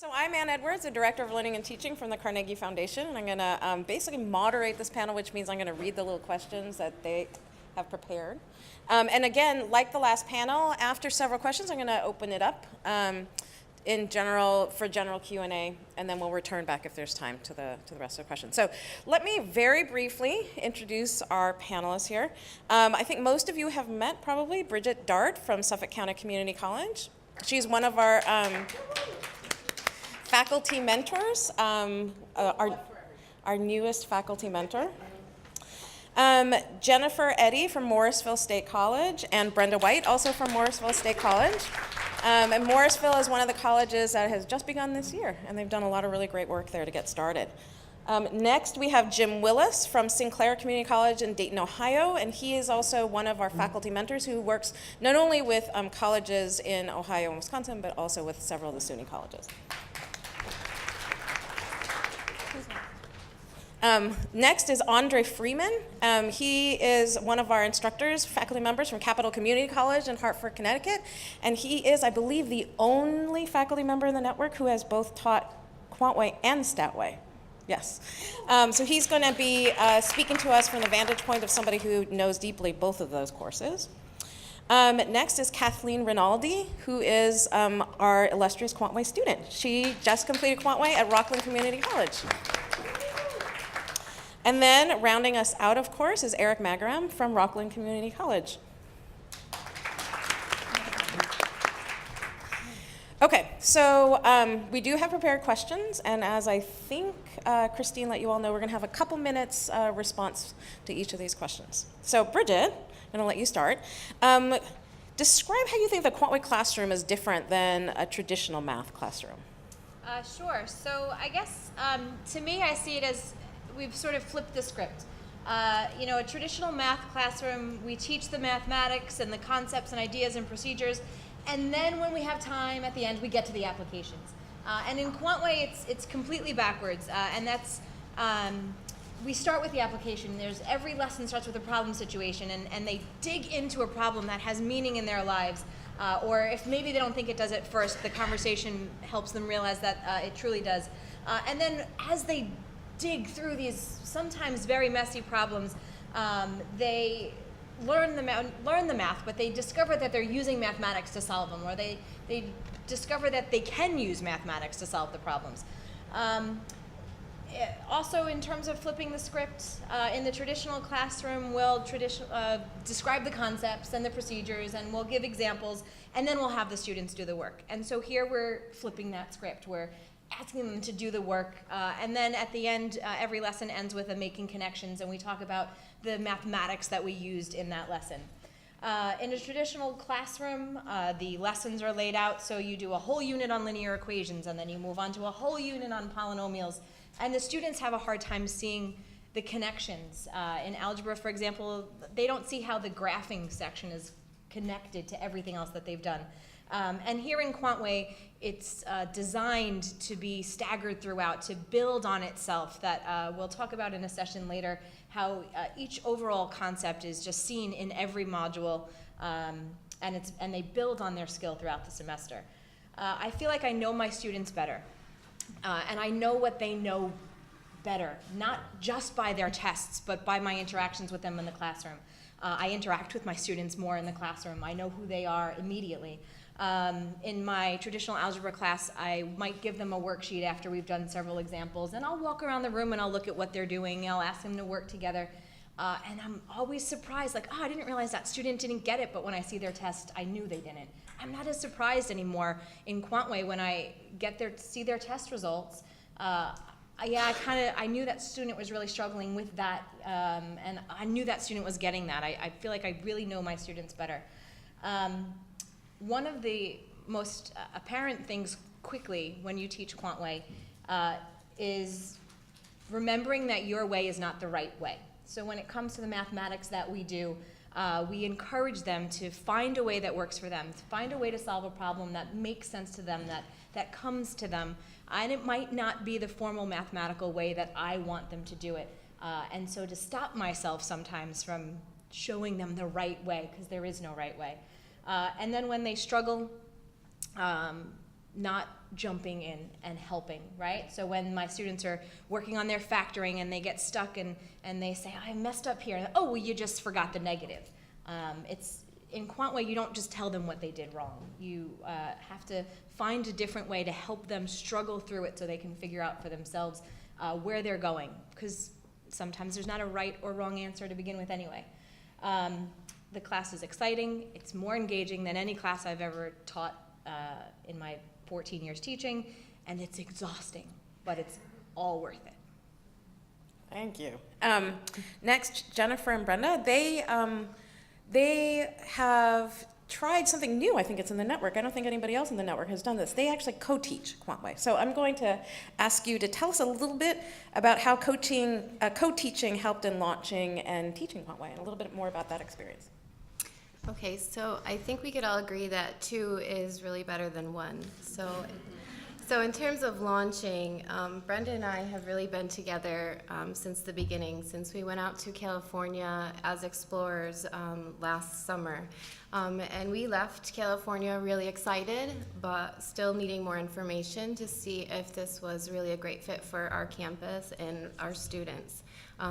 So I'm Ann Edwards, the Director of Learning and Teaching from the Carnegie Foundation, and I'm going to basically moderate this panel, which means I'm going to read the little questions that they have prepared. And again, like the last panel, after several questions, I'm going to open it up in general for general Q&A, and then we'll return back if there's time to the rest of the questions. So let me very briefly introduce our panelists here. I think most of you have met probably Bridget Dart from Suffolk County Community College. She's one of our faculty mentors, our newest faculty mentor. Jennifer Eddy from Morrisville State College, and Brenda White, also from Morrisville State College. And Morrisville is one of the colleges that has just begun this year, and they've done a lot of really great work there to get started. Next, we have Jim Willis from Sinclair Community College in Dayton, Ohio, and he is also one of our faculty mentors who works not only with colleges in Ohio and Wisconsin, but also with several of the SUNY colleges. Next is Andre Freeman. He is one of our instructors, faculty members from Capital Community College in Hartford, Connecticut, and he is, I believe, the only faculty member in the network who has both taught Quantway and Statway. Yes. So he's going to be speaking to us from the vantage point of somebody who knows deeply both of those courses. Next is Kathleen Rinaldi, who is our illustrious Quantway student. She just completed Quantway at Rockland Community College. And then rounding us out, of course, is Eric Magaram from Rockland Community College. Okay, so we do have prepared questions, and as I think Christine let you all know, we're going to have a couple minutes response to each of these questions. So Bridget, I'm going to let you start. Describe how you think the Quantway classroom is different than a traditional math classroom. Sure. So I guess to me, I see it as we've sort of flipped the script. You know, a traditional math classroom, we teach the mathematics and the concepts and ideas and procedures, and then when we have time at the end, we get to the applications. And in Quantway, it's completely backwards, and that's, we start with the application. Every lesson starts with a problem situation, and they dig into a problem that has meaning in their lives, or if maybe they don't think it does at first, the conversation helps them realize that it truly does. And then as they dig through these sometimes very messy problems, they learn the math, but they discover that they're using mathematics to solve them, or they discover that they can use mathematics to solve the problems. Also, in terms of flipping the script, in the traditional classroom, we'll describe the concepts and the procedures, and we'll give examples, and then we'll have the students do the work. And so here we're flipping that script. We're asking them to do the work, and then at the end, every lesson ends with a making connections, and we talk about the mathematics that we used in that lesson. In a traditional classroom, the lessons are laid out, so you do a whole unit on linear equations, and then you move on to a whole unit on polynomials, and the students have a hard time seeing the connections. In algebra, for example, they don't see how the graphing section is connected to everything else that they've done. And here in Quantway, it's designed to be staggered throughout, to build on itself, that we'll talk about in a session later, how each overall concept is just seen in every module, and they build on their skill throughout the semester. I feel like I know my students better, and I know what they know better, not just by their tests, but by my interactions with them in the classroom. I interact with my students more in the classroom. I know who they are immediately. In my traditional algebra class, I might give them a worksheet after we've done several examples, and I'll walk around the room and I'll look at what they're doing. I'll ask them to work together, and I'm always surprised, like, oh, I didn't realize that student didn't get it, but when I see their test, I knew they didn't. I'm not as surprised anymore in Quantway when I see their test results. I knew that student was really struggling with that, and I knew that student was getting that. I feel like I really know my students better. One of the most apparent things quickly when you teach Quantway is remembering that your way is not the right way. So when it comes to the mathematics that we do, we encourage them to find a way that works for them, to find a way to solve a problem that makes sense to them, that comes to them. And it might not be the formal mathematical way that I want them to do it. And so to stop myself sometimes from showing them the right way, because there is no right way. And then when they struggle, not jumping in and helping, right? So when my students are working on their factoring and they get stuck and they say, I messed up here, and, oh, well, you just forgot the negative. It's in QuantWay, you don't just tell them what they did wrong. You have to find a different way to help them struggle through it so they can figure out for themselves where they're going, because sometimes there's not a right or wrong answer to begin with anyway. The class is exciting. It's more engaging than any class I've ever taught in my 14 years teaching, and it's exhausting, but it's all worth it. Thank you. Next, Jennifer and Brenda, they have tried something new. I think it's in the network. I don't think anybody else in the network has done this. They actually co-teach QuantWay. So I'm going to ask you to tell us a little bit about how co-teaching helped in launching and teaching QuantWay, and a little bit more about that experience. Okay, so I think we could all agree that 2 is really better than 1. So in terms of launching, Brenda and I have really been together since the beginning, since we went out to California as explorers last summer. And we left California really excited, but still needing more information to see if this was really a great fit for our campus and our students.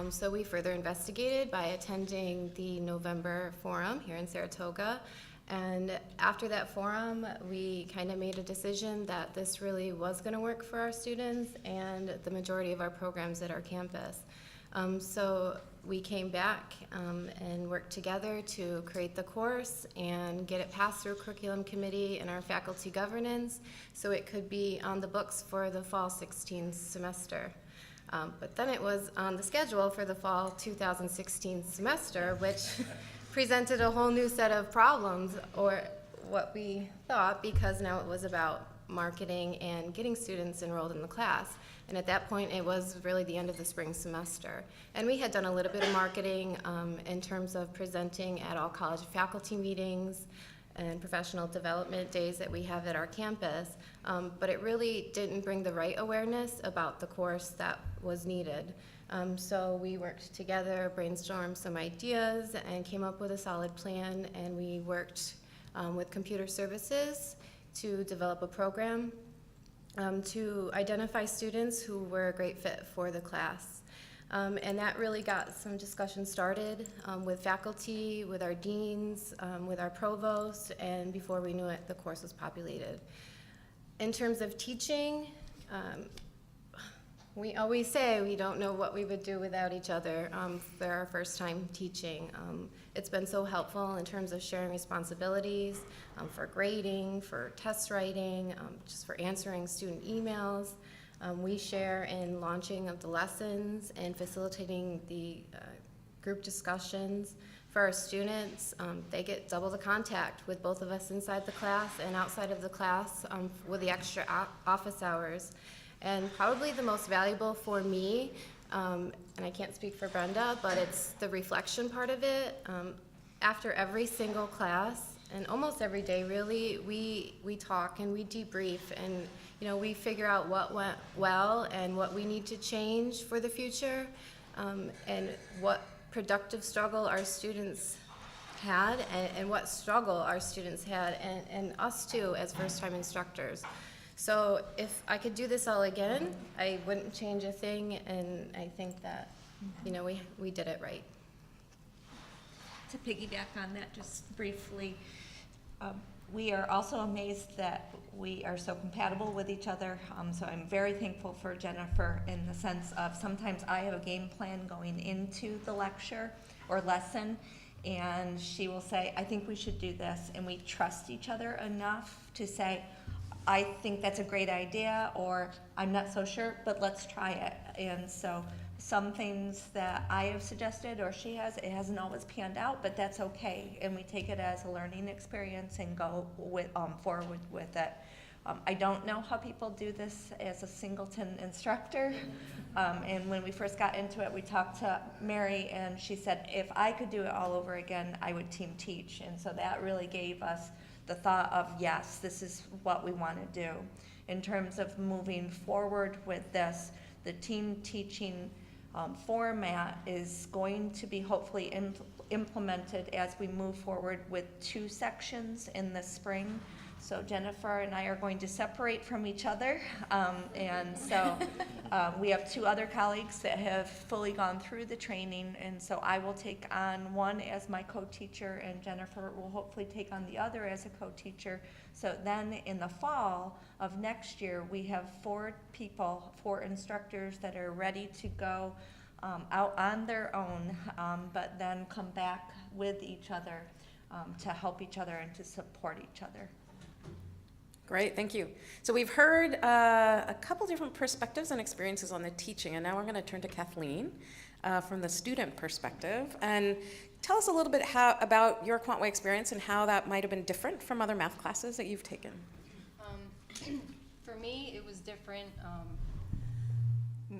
So we further investigated by attending the November forum here in Saratoga. And after that forum, we kind of made a decision that this really was going to work for our students and the majority of our programs at our campus. So we came back and worked together to create the course and get it passed through curriculum committee and our faculty governance so it could be on the books for the fall 16 semester. But then it was on the schedule for the fall 2016 semester, which presented a whole new set of problems, or what we thought, because now it was about marketing and getting students enrolled in the class. And at that point, it was really the end of the spring semester. And we had done a little bit of marketing in terms of presenting at all college faculty meetings and professional development days that we have at our campus, but it really didn't bring the right awareness about the course that was needed. So we worked together, brainstormed some ideas, and came up with a solid plan, and we worked with computer services to develop a program to identify students who were a great fit for the class. And that really got some discussion started with faculty, with our deans, with our provost, and before we knew it, the course was populated. In terms of teaching, we always say we don't know what we would do without each other for our first time teaching. It's been so helpful in terms of sharing responsibilities for grading, for test writing, just for answering student emails. We share in launching of the lessons and facilitating the group discussions. For our students, they get double the contact with both of us inside the class and outside of the class with the extra office hours. And probably the most valuable for me, and I can't speak for Brenda, but it's the reflection part of it. After every single class, and almost every day really, we talk and we debrief, and we figure out what went well and what we need to change for the future, and what productive struggle our students had, and what struggle our students had, and us too as first-time instructors. So if I could do this all again, I wouldn't change a thing, and I think that we did it right. To piggyback on that just briefly, we are also amazed that we are so compatible with each other. So I'm very thankful for Jennifer in the sense of sometimes I have a game plan going into the lecture or lesson, and she will say, I think we should do this, and we trust each other enough to say, I think that's a great idea, or I'm not so sure, but let's try it. And so some things that I have suggested or she has, it hasn't always panned out, but that's okay. And we take it as a learning experience and go forward with it. I don't know how people do this as a singleton instructor. And when we first got into it, we talked to Mary, and she said, if I could do it all over again, I would team teach. And so that really gave us the thought of, yes, this is what we want to do. In terms of moving forward with this, the team teaching format is going to be hopefully implemented as we move forward with 2 sections in the spring. So Jennifer and I are going to separate from each other. And so we have 2 other colleagues that have fully gone through the training. And so I will take on one as my co-teacher, and Jennifer will hopefully take on the other as a co-teacher. So then in the fall of next year, we have 4 instructors that are ready to go out on their own, but then come back with each other to help each other and to support each other. Great, thank you. So we've heard a couple different perspectives and experiences on the teaching, and now we're going to turn to Kathleen from the student perspective. And tell us a little bit about your Quantway experience and how that might have been different from other math classes that you've taken. For me, it was different,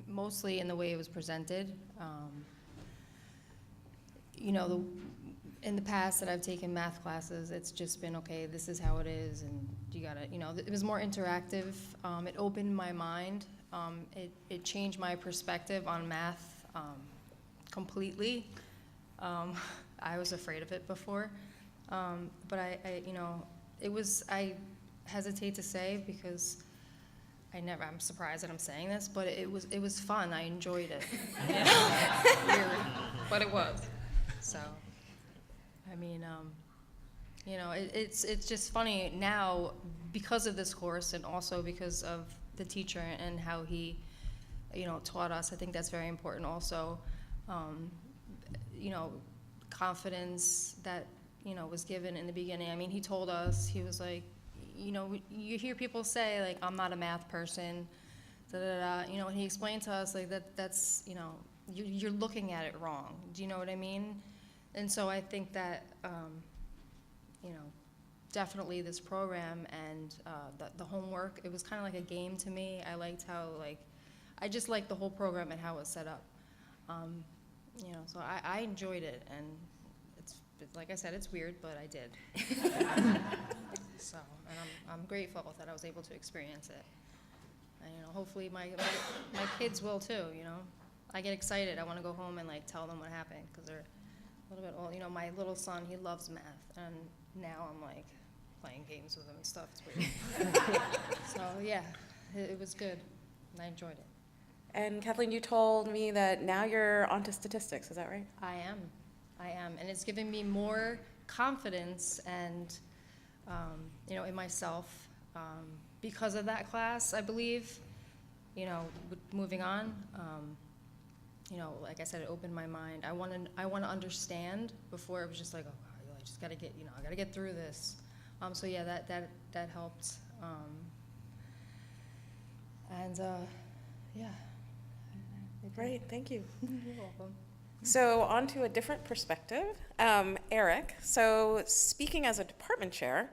mostly in the way it was presented. In the past that I've taken math classes, it's just been, okay, this is how it is, and you gotta, it was more interactive. It opened my mind. It changed my perspective on math completely. I was afraid of it before, but I hesitate to say because I'm surprised that I'm saying this, but it was fun. I enjoyed it. Weird, but it was. So. It's just funny now because of this course and also because of the teacher and how he, taught us. I think that's very important also. Confidence that, was given in the beginning. He told us, he was like, you hear people say, like, I'm not a math person, and he explained to us, like, that's, you're looking at it wrong. Do you know what I mean? And so I think that, definitely this program and the homework, it was kind of like a game to me. I liked how, I just liked the whole program and how it was set up. So I enjoyed it, and it's like I said, it's weird, but I did. So, and I'm grateful that I was able to experience it. And, hopefully my kids will too, I get excited. I want to go home and, tell them what happened, because they're a little bit old. My little son, he loves math, and now I'm playing games with him and stuff. It's weird. So yeah, it was good, and I enjoyed it. And Kathleen, you told me that now you're onto statistics, is that right? I am, and it's given me more confidence and in myself because of that class, I believe. Moving on. Like I said, it opened my mind. I want to understand before it was just like, oh, I just gotta get, I gotta get through this. So yeah, that helped. Yeah. Great, thank you. You're welcome. So on to a different perspective. Eric, so speaking as a department chair,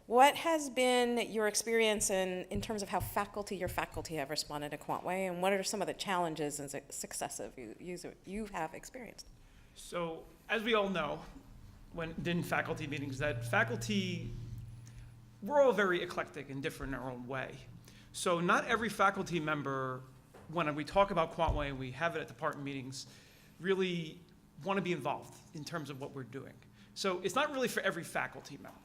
what has been your experience in terms of how your faculty have responded to Quantway, and what are some of the challenges and successes you have experienced? So, as we all know, when in faculty meetings, that faculty, we're all very eclectic and different in our own way. So not every faculty member, when we talk about Quantway and we have it at department meetings, really want to be involved in terms of what we're doing. So it's not really for every faculty member.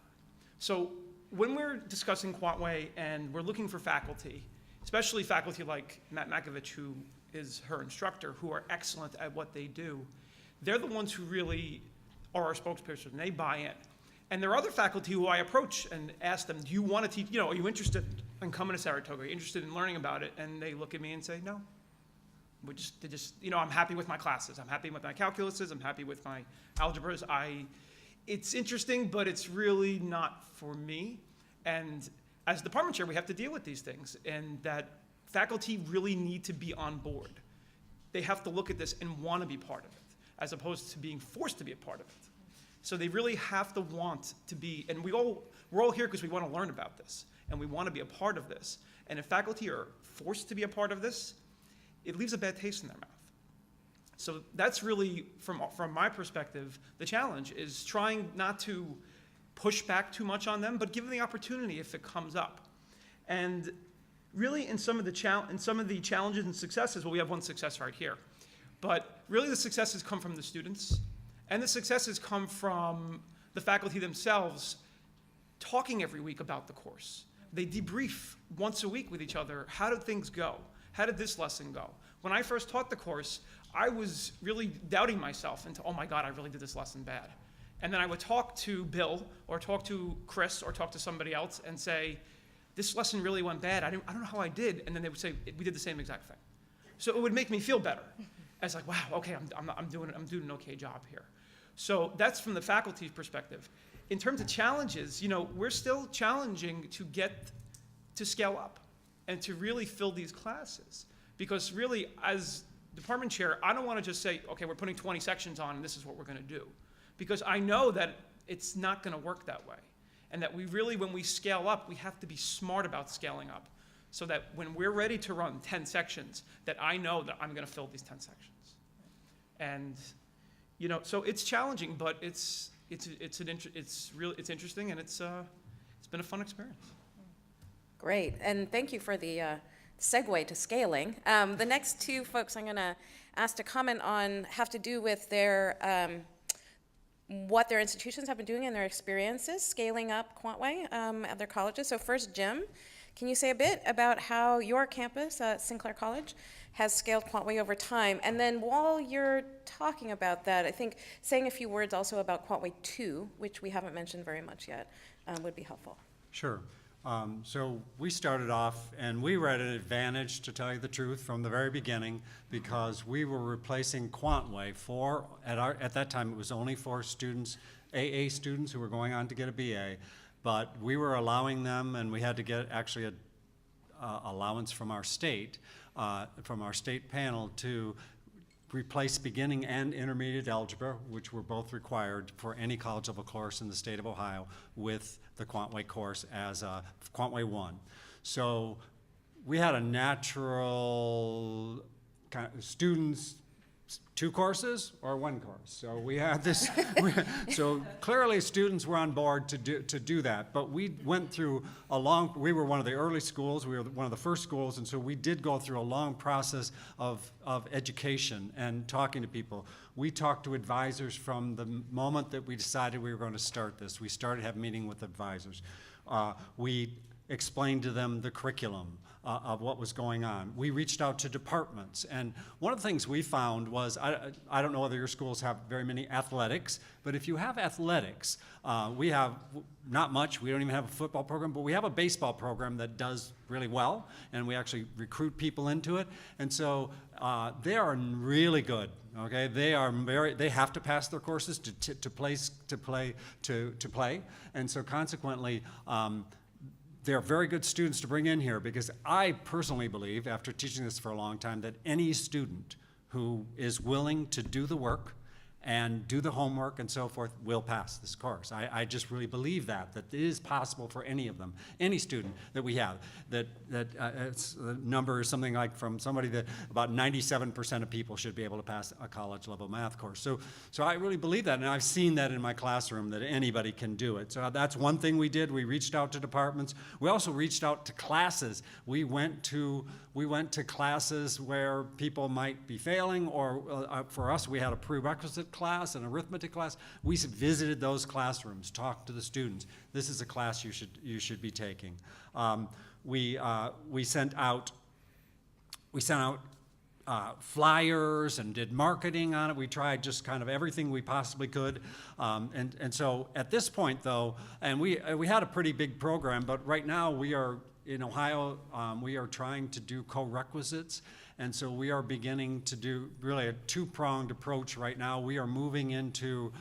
So when we're discussing Quantway and we're looking for faculty, especially faculty like Matt Makovich, who is her instructor, who are excellent at what they do, they're the ones who really are our spokesperson, and they buy in. And there are other faculty who I approach and ask them, do you want to teach, are you interested in coming to Saratoga? Are you interested in learning about it? And they look at me and say, no. I'm happy with my classes. I'm happy with my calculuses. I'm happy with my algebras. It's interesting, but it's really not for me. And as department chair, we have to deal with these things, and that faculty really need to be on board. They have to look at this and want to be part of it, as opposed to being forced to be a part of it. So they really have to want to be, and we're all here because we want to learn about this, and we want to be a part of this. And if faculty are forced to be a part of this, it leaves a bad taste in their mouth. So that's really, from my perspective, the challenge is trying not to push back too much on them, but give them the opportunity if it comes up. And really, in some of the challenges and successes, well, we have one success right here, but really the successes come from the students, and the successes come from the faculty themselves talking every week about the course. They debrief once a week with each other. How did things go? How did this lesson go? When I first taught the course, I was really doubting myself into, oh my God, I really did this lesson bad. And then I would talk to Bill or talk to Chris or talk to somebody else and say, this lesson really went bad. I don't know how I did. And then they would say, we did the same exact thing. So it would make me feel better. I was like, wow, okay, I'm doing an okay job here. So that's from the faculty's perspective. In terms of challenges, you know, we're still challenging to get to scale up and to really fill these classes. Because really, as department chair, I don't want to just say, okay, we're putting 20 sections on and this is what we're going to do. Because I know that it's not going to work that way. And that we really, when we scale up, we have to be smart about scaling up. So that when we're ready to run 10 sections, that I know that I'm going to fill these 10 sections. And, you know, so it's challenging, but it's interesting, and it's been a fun experience. Great, and thank you for the segue to scaling. The next two folks I'm going to ask to comment on have to do with their what their institutions have been doing and their experiences scaling up Quantway at their colleges. So first, Jim, can you say a bit about how your campus at Sinclair College has scaled Quantway over time? And then while you're talking about that, I think saying a few words also about Quantway 2, which we haven't mentioned very much yet, would be helpful. Sure. So we started off, and we were at an advantage, to tell you the truth, from the very beginning, because we were replacing Quantway for, at that time, it was only for students, AA students who were going on to get a BA, but we were allowing them, and we had to get actually a allowance from our state panel to replace beginning and intermediate algebra, which were both required for any college level course in the state of Ohio, with the Quantway course as Quantway 1. So we had a natural kind of students, 2 courses or 1 course. So we had this, so clearly students were on board to do that, but we went through we were one of the early schools, we were one of the first schools, and so we did go through a long process of education and talking to people. We talked to advisors from the moment that we decided we were going to start this. We started having meeting with advisors. We explained to them the curriculum of what was going on. We reached out to departments, and one of the things we found was, I don't know whether your schools have very many athletics, but if you have athletics, we have not much. We don't even have a football program, but we have a baseball program that does really well, and we actually recruit people into it, and so they are really good. Okay, they have to pass their courses to play, and so consequently, they're very good students to bring in here, because I personally believe, after teaching this for a long time, that any student who is willing to do the work and do the homework and so forth will pass this course. I just really believe that it is possible for any of them, any student that we have, the number is something like from somebody that about 97% of people should be able to pass a college level math course. So I really believe that, and I've seen that in my classroom, that anybody can do it. So that's one thing we did. We reached out to departments. We also reached out to classes. We went to classes where people might be failing, or for us, we had a prerequisite class, an arithmetic class. We visited those classrooms, talked to the students. This is a class you should be taking. We sent out flyers and did marketing on it. We tried just kind of everything we possibly could. And so at this point, though, and we had a pretty big program, but right now we are in Ohio, we are trying to do co-requisites. And so we are beginning to do really a 2-pronged approach right now. We are moving into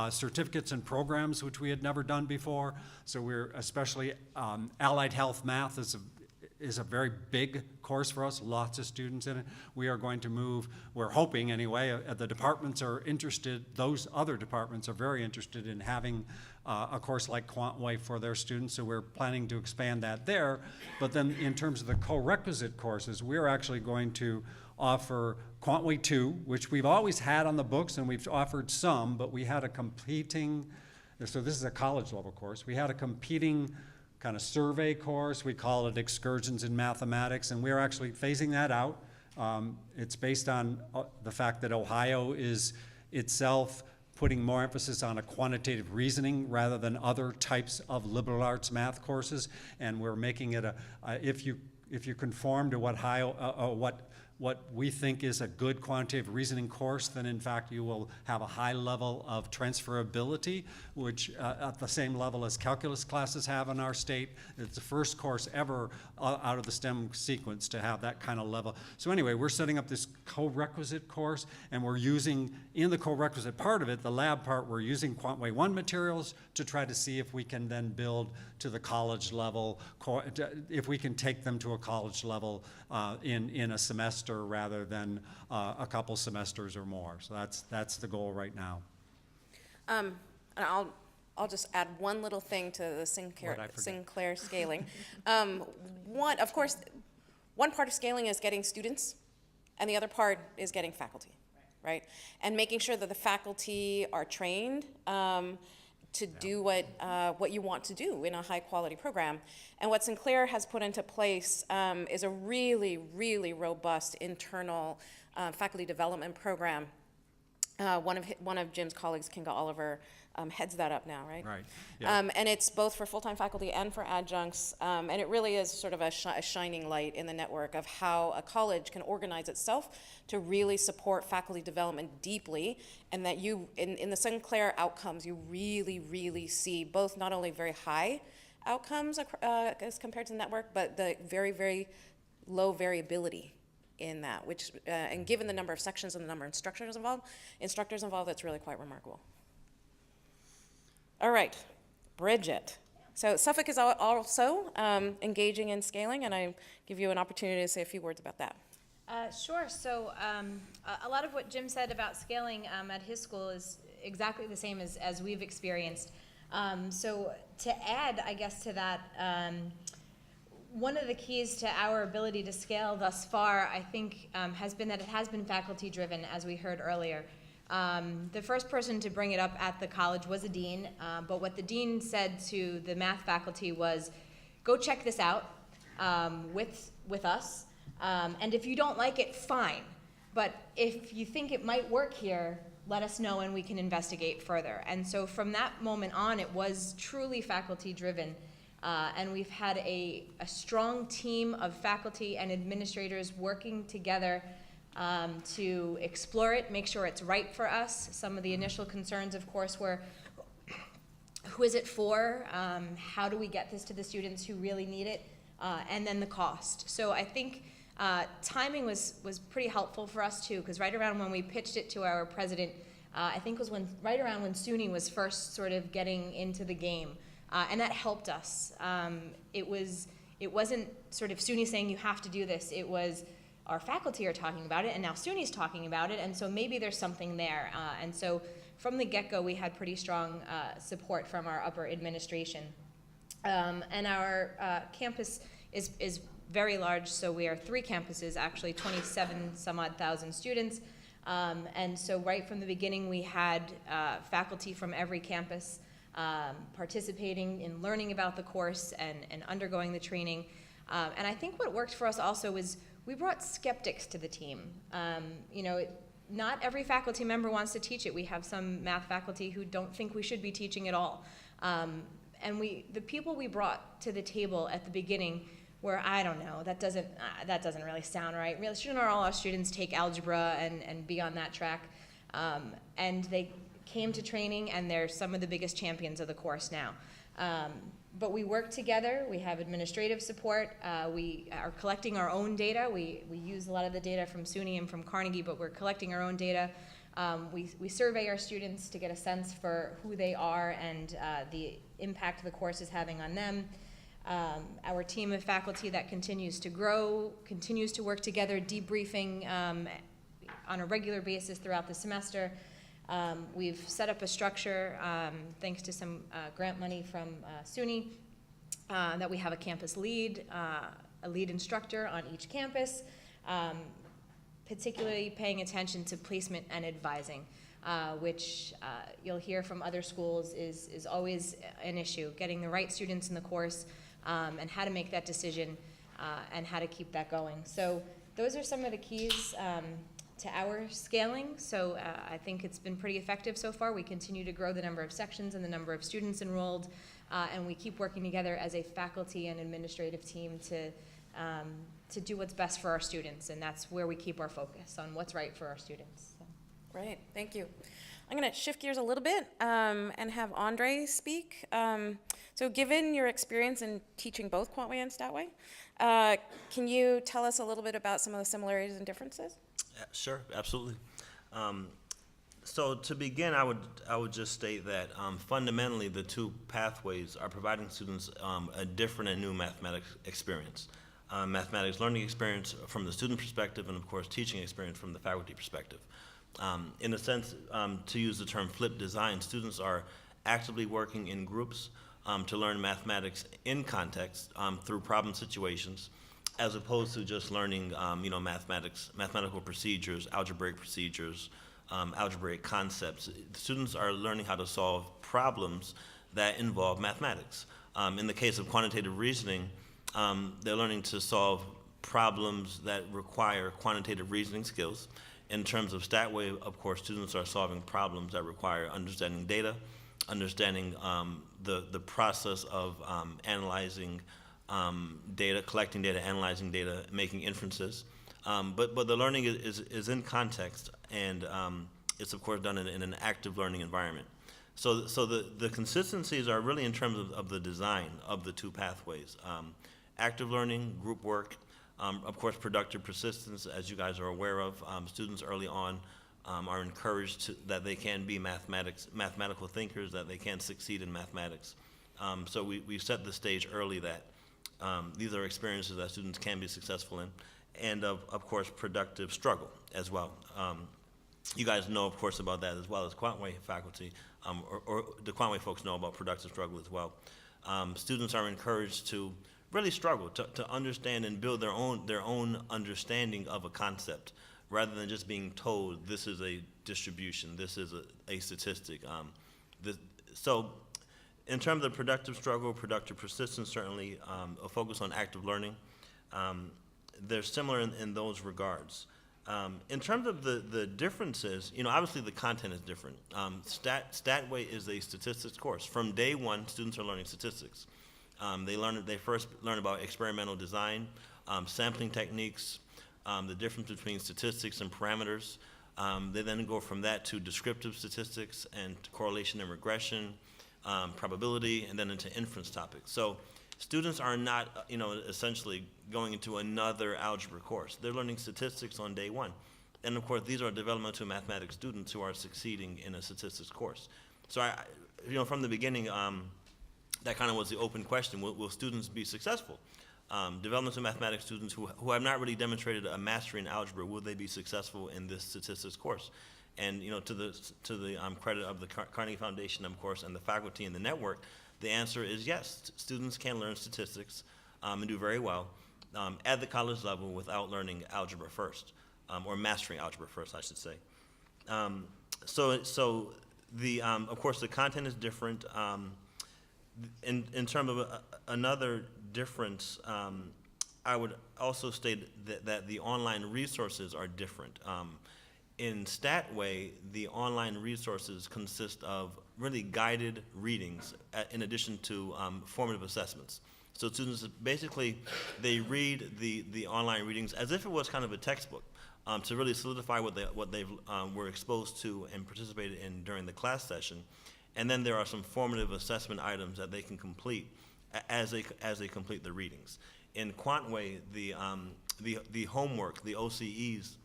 certificates and programs, which we had never done before. So we're especially allied health math is a very big course for us, lots of students in it. We are going to move, we're hoping anyway, the departments are interested, those other departments are very interested in having a course like Quantway for their students, so we're planning to expand that there. But then in terms of the co-requisite courses, we're actually going to offer Quantway 2, which we've always had on the books, and we've offered some, but we had a competing, so this is a college level course, we had a competing kind of survey course. We call it Excursions in Mathematics, and we're actually phasing that out. It's based on the fact that Ohio is itself putting more emphasis on a quantitative reasoning rather than other types of liberal arts math courses, and we're making it if you conform to what we think is a good quantitative reasoning course, then in fact you will have a high level of transferability, which at the same level as calculus classes have in our state. It's the first course ever out of the STEM sequence to have that kind of level. So anyway, we're setting up this co-requisite course, and we're using, in the co-requisite part of it, the lab part, we're using Quantway 1 materials to try to see if we can then build to the college level, if we can take them to a college level in a semester rather than a couple semesters or more. So that's the goal right now. And I'll just add one little thing to the Sinclair scaling. Of course, one part of scaling is getting students, and the other part is getting faculty, right? And making sure that the faculty are trained to do what you want to do in a high quality program. And what Sinclair has put into place is a really, really robust internal faculty development program. One of Jim's colleagues, Kinga Oliver, heads that up now, right? Right. Yeah. And it's both for full-time faculty and for adjuncts, and it really is sort of a shining light in the network of how a college can organize itself to really support faculty development deeply, and that you, in the Sinclair outcomes, you really, really see both not only very high outcomes as compared to the network, but the very, very low variability in that, which, and given the number of sections and the number of instructors involved, that's really quite remarkable. All right, Bridget. So Suffolk is also engaging in scaling, and I give you an opportunity to say a few words about that. Sure. So a lot of what Jim said about scaling at his school is exactly the same as we've experienced. So to add, I guess, to that, one of the keys to our ability to scale thus far, I think, has been that it has been faculty driven, as we heard earlier. The first person to bring it up at the college was a dean, but what the dean said to the math faculty was, go check this out with us, and if you don't like it, fine. But if you think it might work here, let us know and we can investigate further. And so from that moment on, it was truly faculty driven. And we've had a strong team of faculty and administrators working together to explore it, make sure it's right for us. Some of the initial concerns, of course, were who is it for? How do we get this to the students who really need it? And then the cost. So I think timing was pretty helpful for us too, because right around when we pitched it to our president, I think was right around when SUNY was first sort of getting into the game. And that helped us. It wasn't sort of SUNY saying you have to do this. It was our faculty are talking about it, and now SUNY's talking about it, and so maybe there's something there. And so from the get-go, we had pretty strong support from our upper administration. And our campus is very large, so we are 3 campuses, actually 27 some odd thousand students. And so right from the beginning, we had faculty from every campus participating in learning about the course and undergoing the training. And I think what worked for us also was we brought skeptics to the team. Not every faculty member wants to teach it. We have some math faculty who don't think we should be teaching at all. And the people we brought to the table at the beginning were, I don't know, that doesn't really sound right. Really, shouldn't all our students take algebra and be on that track? And they came to training, and they're some of the biggest champions of the course now. But we work together. We have administrative support. We are collecting our own data. We use a lot of the data from SUNY and from Carnegie, but we're collecting our own data. We survey our students to get a sense for who they are and the impact the course is having on them. Our team of faculty that continues to grow, continues to work together, debriefing on a regular basis throughout the semester. We've set up a structure, thanks to some grant money from SUNY, that we have a campus lead, a lead instructor on each campus, particularly paying attention to placement and advising, which you'll hear from other schools is always an issue, getting the right students in the course, and how to make that decision, and how to keep that going. So those are some of the keys. our scaling. So I think it's been pretty effective so far. We continue to grow the number of sections and the number of students enrolled, and we keep working together as a faculty and administrative team to do what's best for our students, and that's where we keep our focus on what's right for our students. So. Great, thank you. I'm going to shift gears a little bit and have Andre speak. So given your experience in teaching both Quantway and Statway, can you tell us a little bit about some of the similarities and differences? Sure, absolutely. So to begin, I would just state that fundamentally the two pathways are providing students a different and new mathematics experience. Mathematics learning experience from the student perspective, and of course teaching experience from the faculty perspective. In a sense, to use the term flipped design, students are actively working in groups to learn mathematics in context through problem situations, as opposed to just learning, mathematical procedures, algebraic procedures, algebraic concepts. Students are learning how to solve problems that involve mathematics. In the case of quantitative reasoning, they're learning to solve problems that require quantitative reasoning skills. In terms of Statway, of course, students are solving problems that require understanding data, understanding the process of analyzing data, collecting data, analyzing data, making inferences. But the learning is in context, and it's of course done in an active learning environment. So the consistencies are really in terms of the design of the two pathways. Active learning, group work, of course productive persistence, as you guys are aware of. Students early on are encouraged that they can be mathematical thinkers, that they can succeed in mathematics. So we set the stage early that these are experiences that students can be successful in, and of course productive struggle as well. You guys know, of course, about that as well as Quantway faculty, or the Quantway folks know about productive struggle as well. Students are encouraged to really struggle to understand and build their own understanding of a concept, rather than just being told this is a distribution, this is a statistic. So in terms of productive struggle, productive persistence, certainly a focus on active learning, they're similar in those regards. In terms of the differences, obviously the content is different. Statway is a statistics course. From day one, students are learning statistics. They first learn about experimental design, sampling techniques, the difference between statistics and parameters. They then go from that to descriptive statistics and correlation and regression, probability, and then into inference topics. So students are not, essentially going into another algebra course. They're learning statistics on day one. And of course, these are developmental mathematics students who are succeeding in a statistics course. So from the beginning, that kind of was the open question: will students be successful? Developmental mathematics students who have not really demonstrated a mastery in algebra, will they be successful in this statistics course? And to the credit of the Carnegie Foundation, of course, and the faculty and the network, the answer is yes. Students can learn statistics and do very well at the college level without learning algebra first, or mastering algebra first, I should say. So of course, the content is different. In terms of another difference, I would also state that the online resources are different. In Statway, the online resources consist of really guided readings in addition to formative assessments. So students basically, they read the online readings as if it was kind of a textbook to really solidify what they were exposed to and participated in during the class session. And then there are some formative assessment items that they can complete as they complete the readings. In Quantway, the homework, the OCEs,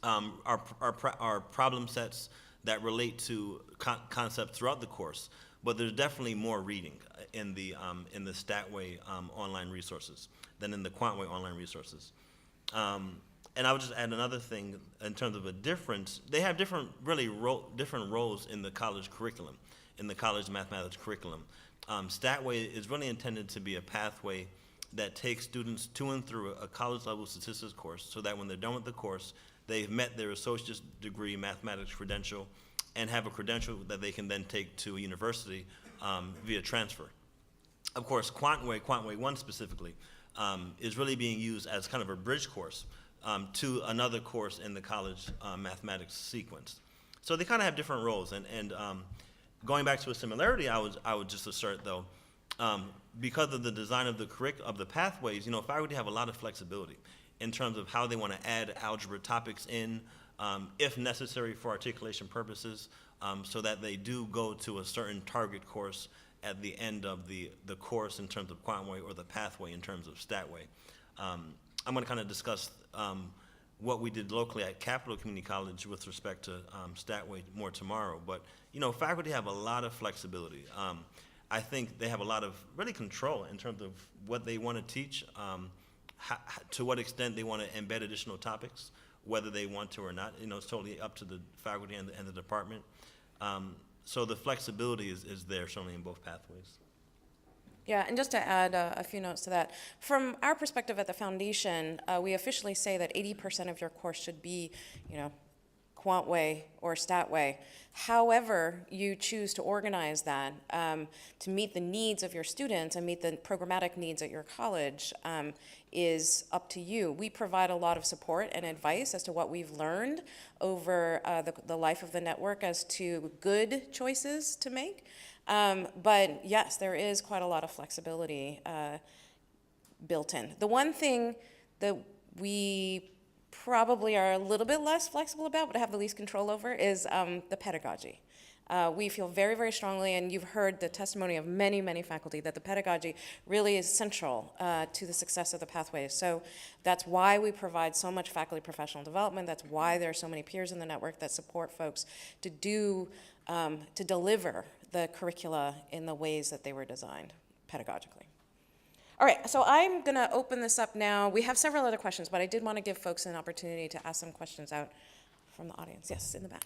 are problem sets that relate to concepts throughout the course, but there's definitely more reading in the Statway online resources than in the Quantway online resources. And I would just add another thing in terms of a difference. They have different roles in the college curriculum, in the college mathematics curriculum. Statway is really intended to be a pathway that takes students to and through a college level statistics course, so that when they're done with the course, they've met their associate's degree mathematics credential and have a credential that they can then take to a university via transfer. Of course, Quantway 1 specifically, is really being used as kind of a bridge course to another course in the college mathematics sequence. So they kind of have different roles. And going back to a similarity, I would just assert though, because of the design of the pathways, faculty have a lot of flexibility in terms of how they want to add algebra topics in, if necessary for articulation purposes, so that they do go to a certain target course at the end of the course in terms of Quantway, or the pathway in terms of Statway. I'm going to kind of discuss what we did locally at Capital Community College with respect to Statway more tomorrow. But, faculty have a lot of flexibility. I think they have a lot of really control in terms of what they want to teach, to what extent they want to embed additional topics, whether they want to or not. It's totally up to the faculty and the department. So the flexibility is there, certainly in both pathways. Yeah, and just to add a few notes to that, from our perspective at the foundation, we officially say that 80% of your course should be, Quantway or Statway. However you choose to organize that to meet the needs of your students and meet the programmatic needs at your college is up to you. We provide a lot of support and advice as to what we've learned over the life of the network as to good choices to make. But yes, there is quite a lot of flexibility built in. The one thing that we probably are a little bit less flexible about, but have the least control over, is the pedagogy. We feel very, very strongly, and you've heard the testimony of many, many faculty, that the pedagogy really is central to the success of the pathways. So that's why we provide so much faculty professional development. That's why there are so many peers in the network that support folks to deliver the curricula in the ways that they were designed pedagogically. All right, so I'm going to open this up now. We have several other questions, but I did want to give folks an opportunity to ask some questions out from the audience. Yes, in the back.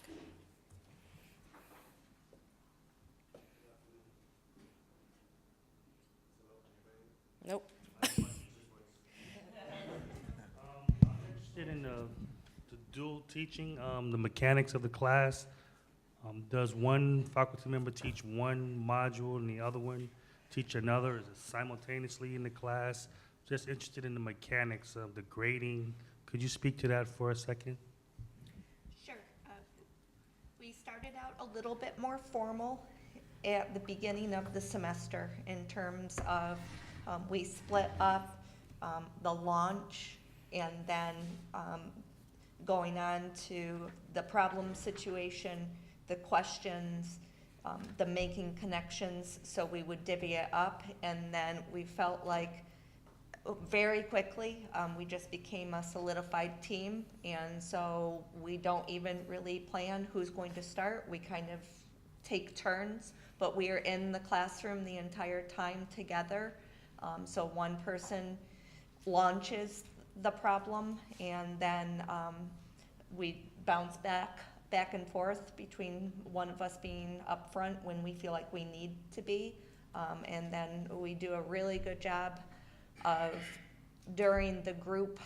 Nope. I'm interested in the dual teaching, the mechanics of the class. Does one faculty member teach one module and the other one teach another? Is it simultaneously in the class? Just interested in the mechanics of the grading. Could you speak to that for a second? Sure. We started out a little bit more formal at the beginning of the semester in terms of we split up the launch and then going on to the problem situation, the questions, the making connections. So we would divvy it up, and then we felt like very quickly we just became a solidified team, and so we don't even really plan who's going to start. We kind of take turns, but we are in the classroom the entire time together. So one person launches the problem, and then we bounce back and forth between one of us being up front when we feel like we need to be. And then we do a really good job of, during the group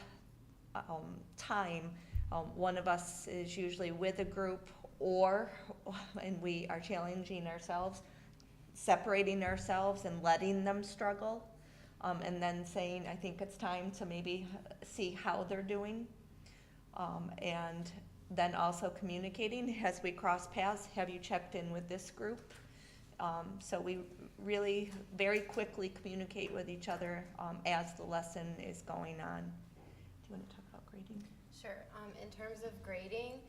time, one of us is usually with a group, and we are challenging ourselves, separating ourselves and letting them struggle. And then saying, I think it's time to maybe see how they're doing. And then also communicating as we cross paths, have you checked in with this group? So we really very quickly communicate with each other as the lesson is going on. Do you want to talk about grading? Sure. In terms of grading,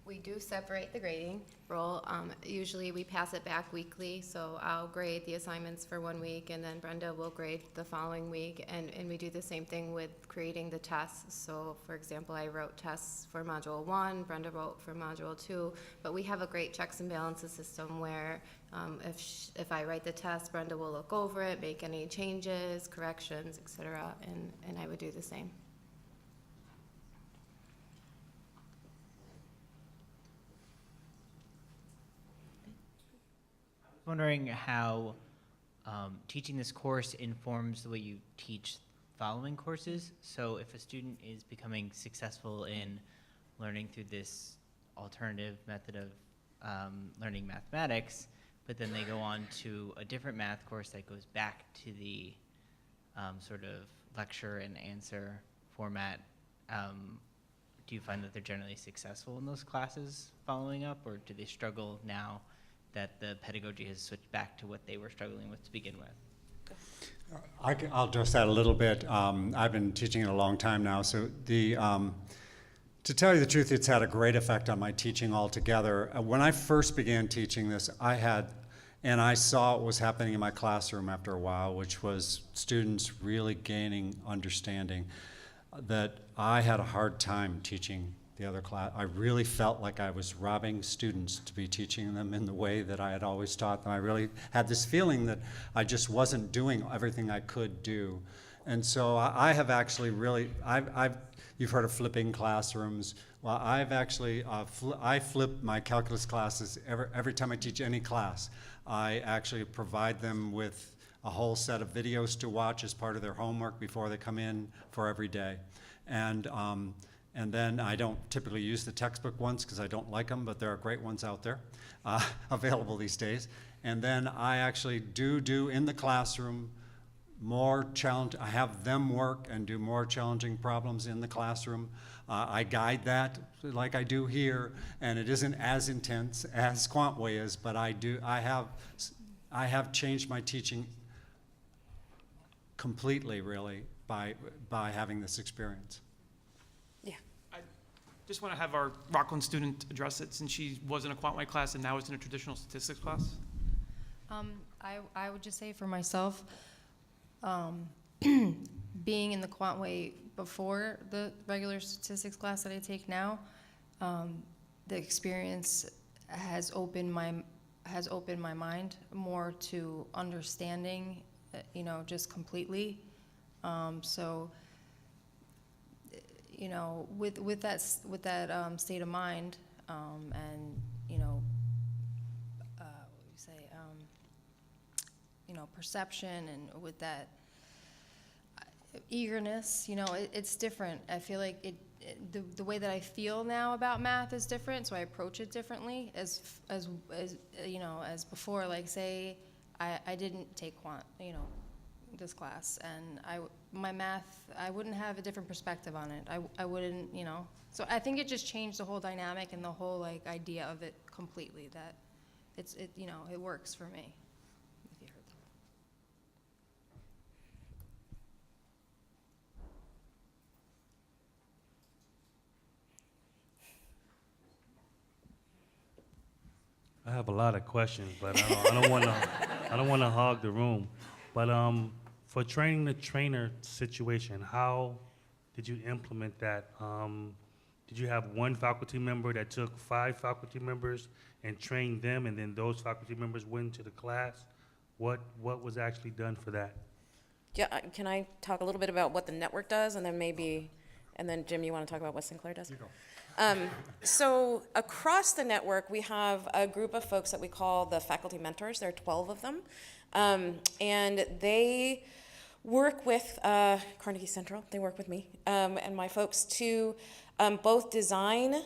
we do separate the grading role. Usually we pass it back weekly, so I'll grade the assignments for 1 week, and then Brenda will grade the following week, and we do the same thing with creating the tests. So for example, I wrote tests for Module 1, Brenda wrote for Module 2, but we have a great checks and balances system where if I write the test, Brenda will look over it, make any changes, corrections, etc., and I would do the same. Wondering how teaching this course informs the way you teach following courses. So if a student is becoming successful in learning through this alternative method of learning mathematics, but then they go on to a different math course that goes back to the sort of lecture and answer format do you find that they're generally successful in those classes following up, or do they struggle now that the pedagogy has switched back to what they were struggling with to begin with? I'll address that a little bit. I've been teaching it a long time now, so to tell you the truth, it's had a great effect on my teaching altogether. When I first began teaching this, I saw what was happening in my classroom after a while, which was students really gaining understanding, that I had a hard time teaching the other class. I really felt like I was robbing students to be teaching them in the way that I had always taught them. I really had this feeling that I just wasn't doing everything I could do. And so I have actually really, you've heard of flipping classrooms. Well, I've actually, I flip my calculus classes every time I teach any class. I actually provide them with a whole set of videos to watch as part of their homework before they come in for every day. And then I don't typically use the textbook ones because I don't like them, but there are great ones out there available these days. And then I actually do in the classroom more challenge. I have them work and do more challenging problems in the classroom. I guide that like I do here, and it isn't as intense as Quantway is, but I have changed my teaching completely, really, by having this experience. Yeah. I just want to have our Rockland student address it, since she was in a Quantway class and now is in a traditional statistics class. I would just say for myself, being in the Quantway before the regular statistics class that I take now, the experience has opened my mind more to understanding, just completely. So, with that state of mind, and perception, and with that eagerness, it's different. I feel like the way that I feel now about math is different, so I approach it differently. As before, like say I didn't take this class, and my math, I wouldn't have a different perspective on it. I wouldn't, So I think it just changed the whole dynamic and the whole idea of it completely. That it works for me. If you heard that. I have a lot of questions, but I don't want to hog the room. But for training the trainer situation, how did you implement that? Did you have one faculty member that took 5 faculty members and trained them, and then those faculty members went to the class? What was actually done for that? Yeah, can I talk a little bit about what the network does, and then Jim, you want to talk about what Sinclair does? You go. So across the network, we have a group of folks that we call the faculty mentors. There are 12 of them. And they work with Carnegie Central. They work with me and my folks to both design,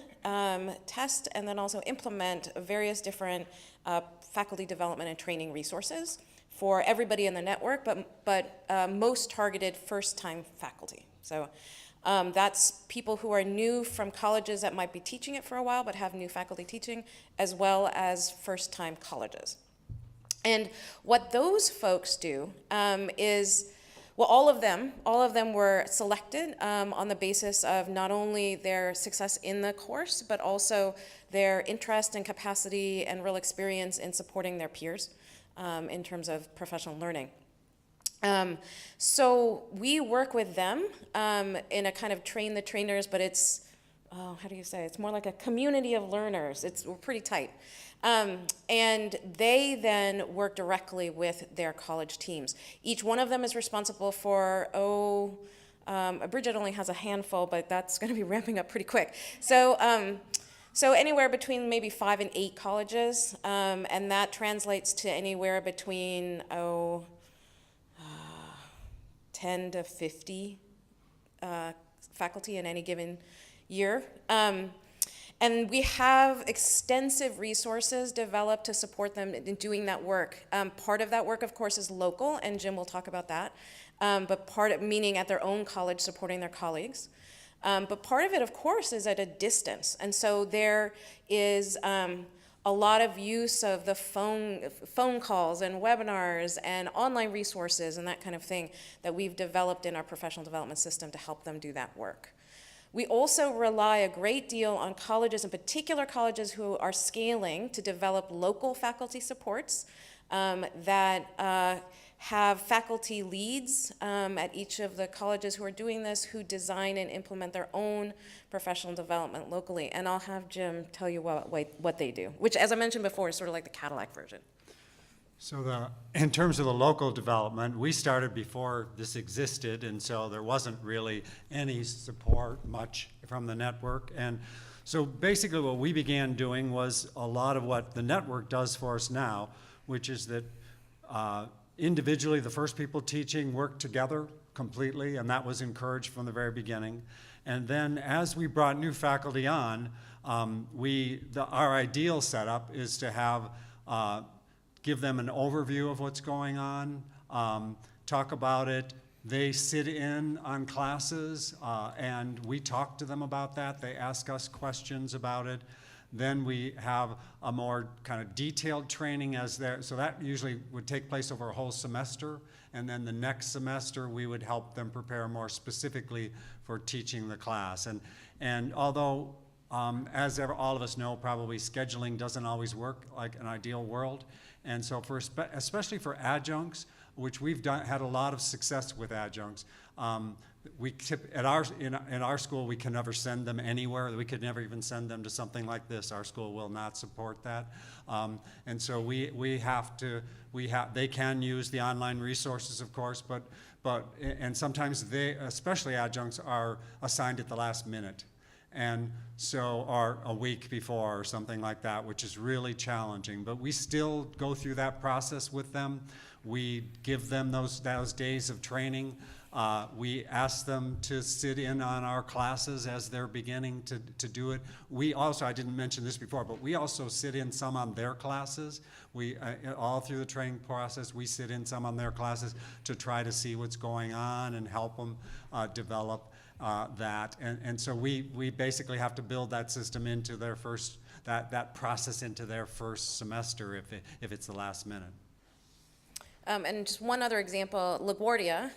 test, and then also implement various different faculty development and training resources for everybody in the network, but most targeted first-time faculty. So that's people who are new from colleges that might be teaching it for a while but have new faculty teaching, as well as first-time colleges. And what those folks do is, well, all of them were selected on the basis of not only their success in the course, but also their interest and capacity and real experience in supporting their peers in terms of professional learning. So we work with them in a kind of train the trainers, but it's, how do you say? It's more like a community of learners. We're pretty tight. And they then work directly with their college teams. Each one of them is responsible for, Bridget only has a handful, but that's going to be ramping up pretty quick. So anywhere between maybe 5 and 8 colleges, and that translates to anywhere between, 10 to 50 faculty in any given year. And we have extensive resources developed to support them in doing that work. Part of that work, of course, is local, and Jim will talk about that. But meaning at their own college, supporting their colleagues. But part of it, of course, is at a distance. And so there is a lot of use of the phone calls and webinars and online resources and that kind of thing that we've developed in our professional development system to help them do that work. We also rely a great deal on colleges, in particular colleges who are scaling, to develop local faculty supports that have faculty leads at each of the colleges who are doing this, who design and implement their own professional development locally. And I'll have Jim tell you what they do, which, as I mentioned before, is sort of like the Cadillac version. So in terms of the local development, we started before this existed, and so there wasn't really any support much from the network. And so basically what we began doing was a lot of what the network does for us now, which is that individually, the first people teaching worked together completely, and that was encouraged from the very beginning. And then as we brought new faculty on, our ideal setup is to have give them an overview of what's going on, talk about it. They sit in on classes, and we talk to them about that. They ask us questions about it. Then we have a more kind of detailed training so that usually would take place over a whole semester. And then the next semester, we would help them prepare more specifically for teaching the class. And although, as all of us know, probably scheduling doesn't always work like an ideal world. And so especially for adjuncts, which we've had a lot of success with adjuncts, in our school, we can never send them anywhere. We could never even send them to something like this. Our school will not support that. And so they can use the online resources, of course, and sometimes especially adjuncts, are assigned at the last minute. And so, or a week before or something like that, which is really challenging. But we still go through that process with them. We give them those days of training. We ask them to sit in on our classes as they're beginning to do it. We also, I didn't mention this before, but we also sit in some on their classes. We, all through the training process, we sit in some on their classes to try to see what's going on and help them develop that. And so we basically have to build that system into their that process into their first semester if it's the last minute. And just one other example, LaGuardia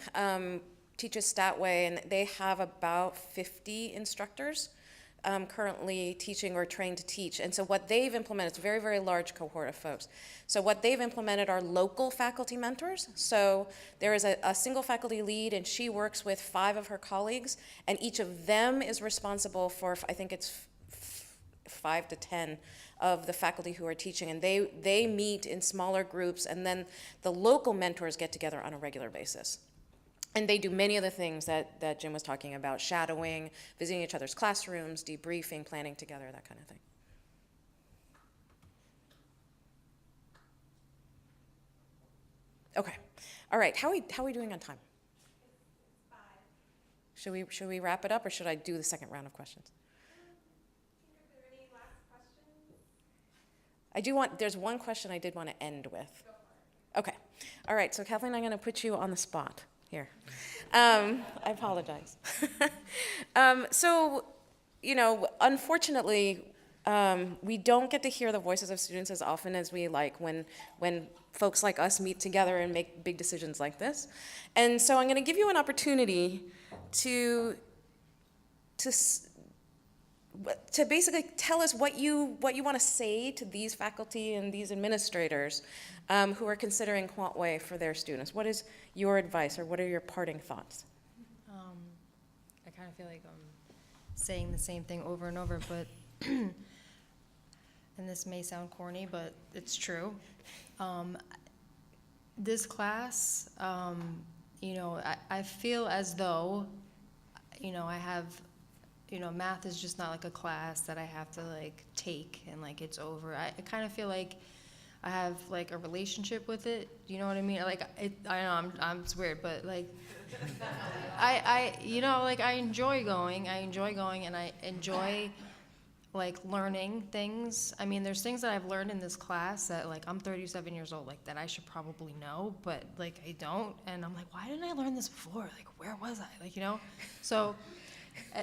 teaches Statway, and they have about 50 instructors currently teaching or trained to teach. And so what they've implemented, it's a very, very large cohort of folks. So what they've implemented are local faculty mentors. So there is a single faculty lead, and she works with 5 of her colleagues, and each of them is responsible for, I think it's 5 to 10 of the faculty who are teaching, and they meet in smaller groups, and then the local mentors get together on a regular basis. And they do many of the things that Jim was talking about: shadowing, visiting each other's classrooms, debriefing, planning together, that kind of thing. Okay, all right, how are we doing on time? Should we wrap it up, or should I do the second round of questions? There's one question I did want to end with. Okay. All right, so Kathleen, I'm going to put you on the spot here. I apologize. So, unfortunately, we don't get to hear the voices of students as often as we like when folks like us meet together and make big decisions like this. And so I'm going to give you an opportunity to basically tell us what you want to say to these faculty and these administrators who are considering QuantWay for their students. What is your advice, or what are your parting thoughts? I kind of feel like I'm saying the same thing over and over, but, and this may sound corny, but it's true. This class, I feel as though, I have, math is just not like a class that I have to take and it's over. I kind of feel like I have a relationship with it. You know what I mean? I know it's weird, but I enjoy going. And I enjoy learning things. I mean, there's things that I've learned in this class that I'm 37 years old, that I should probably know, but I don't. And I'm why didn't I learn this before? Where was I? So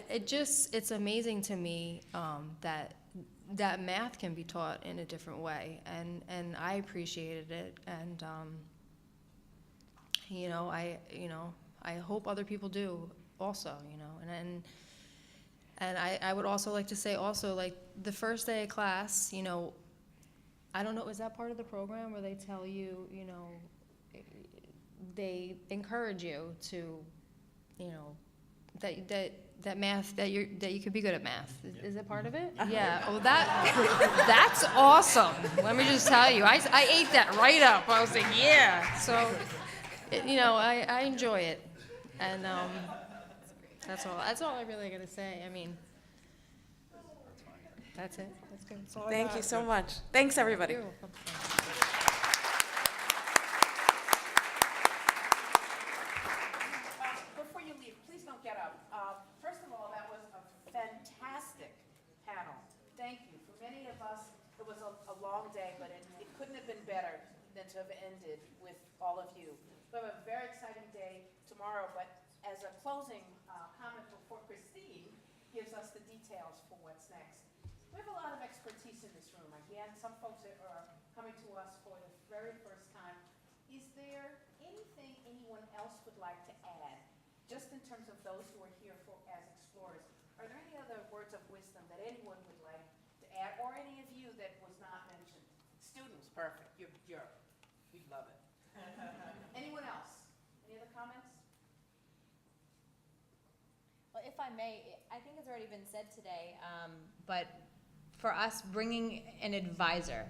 it's amazing to me that math can be taught in a different way, and I appreciated it, and I hope other people do also, and I would also like to say also, like, the first day of class, I don't know, is that part of the program where they tell you, they encourage you to, that math, that you could be good at math. Is it part of it? Yeah. Oh, that's awesome. Let me just tell you, I ate that right up. I was like, yeah. So, I enjoy it, and that's all I really got to say. I mean, that's it. That's good. That's all I Thank got. you so much. Thanks, everybody. You're welcome. Before you leave, please don't get up. First of all, that was a fantastic panel. Thank you. For many of us, it was a long day, but it couldn't have been better than to have ended with all of you. We have a very exciting day tomorrow, but as a closing comment before Christine gives us the details for what's next. We have a lot of expertise in this room. Again, some folks are coming to us for the very first time. Is there anything anyone else would like to add, just in terms of those who are here as explorers? Are there any other words of wisdom that anyone would like to add, or any of you that was not mentioned? Students, perfect. We'd love it. Anyone else? Any other comments? Well, if I may, I think it's already been said today, but for us, bringing an advisor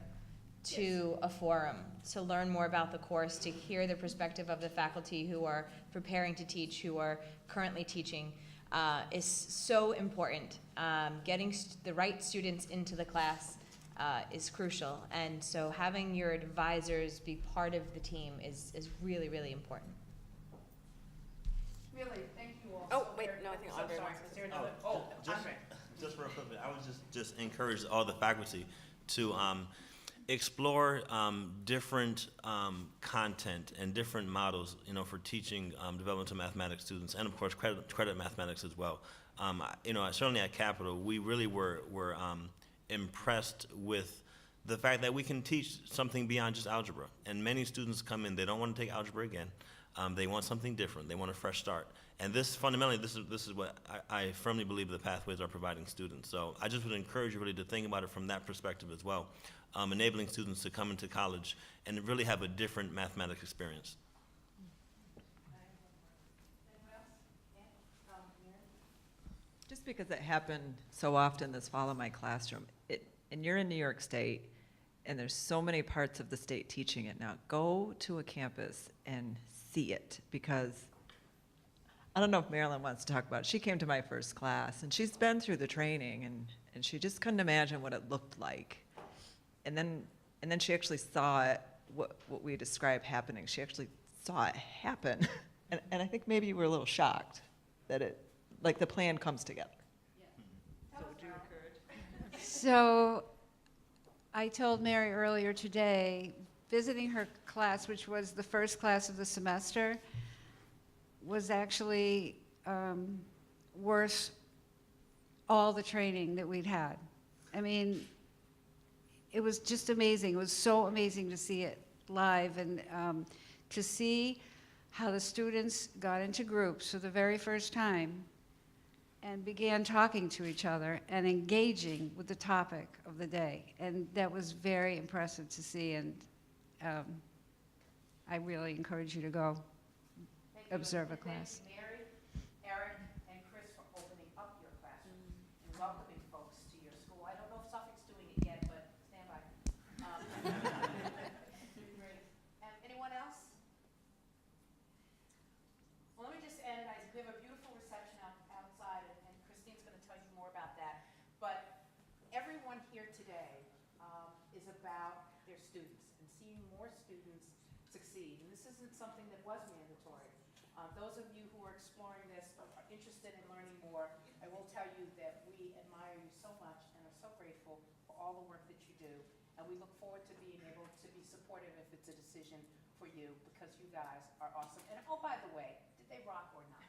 to a forum to learn more about the course, to hear the perspective of the faculty who are preparing to teach, who are currently teaching, is so important. Getting the right students into the class is crucial, and so having your advisors be part of the team is really, really important. Really, thank you all. Oh, so wait, very no, I think much. Andre I'm sorry. wants to Is there another? Andre. Just real quickly, I would just encourage all the faculty to explore different content and different models, for teaching developmental mathematics students, and of course credit mathematics as well. Certainly at Capital, we really were impressed with the fact that we can teach something beyond just algebra. And many students come in, they don't want to take algebra again. They want something different. They want a fresh start. And this is what I firmly believe the pathways are providing students. So I just would encourage you really to think about it from that perspective as well, enabling students to come into college and really have a different mathematics experience. Just because it happened so often this fall in my classroom, and you're in New York State, and there's so many parts of the state teaching it now. Go to a campus and see it, because I don't know if Marilyn wants to talk about it. She came to my first class, and she's been through the training, and she just couldn't imagine what it looked like. And then she actually saw it, what we describe happening. She actually saw it happen. And I think maybe you were a little shocked that the plan comes together. So I told Mary earlier today, visiting her class, which was the first class of the semester, was actually worth all the training that we'd had. I mean, it was just amazing. It was so amazing to see it live, and to see how the students got into groups for the very first time and began talking to each other and engaging with the topic of the day. And that was very impressive to see, and I really encourage you to go observe a class. Thank you, Mary, Eric, and Chris, for opening up your classroom and welcoming folks to your school. I don't know if Suffolk's doing it yet, but stand by. Great. Anyone else? Well, let me just end. We have a beautiful reception outside, and Christine's going to tell you more about that. But everyone here today is about their students and seeing more students succeed. And this isn't something that was mandatory. Those of you who are exploring this, are interested in learning more, I will tell you that we admire you so much and are so grateful for all the work that you do. And we look forward to being able to be supportive if it's a decision for you, because you guys are awesome. And oh, by the way, did they rock or not?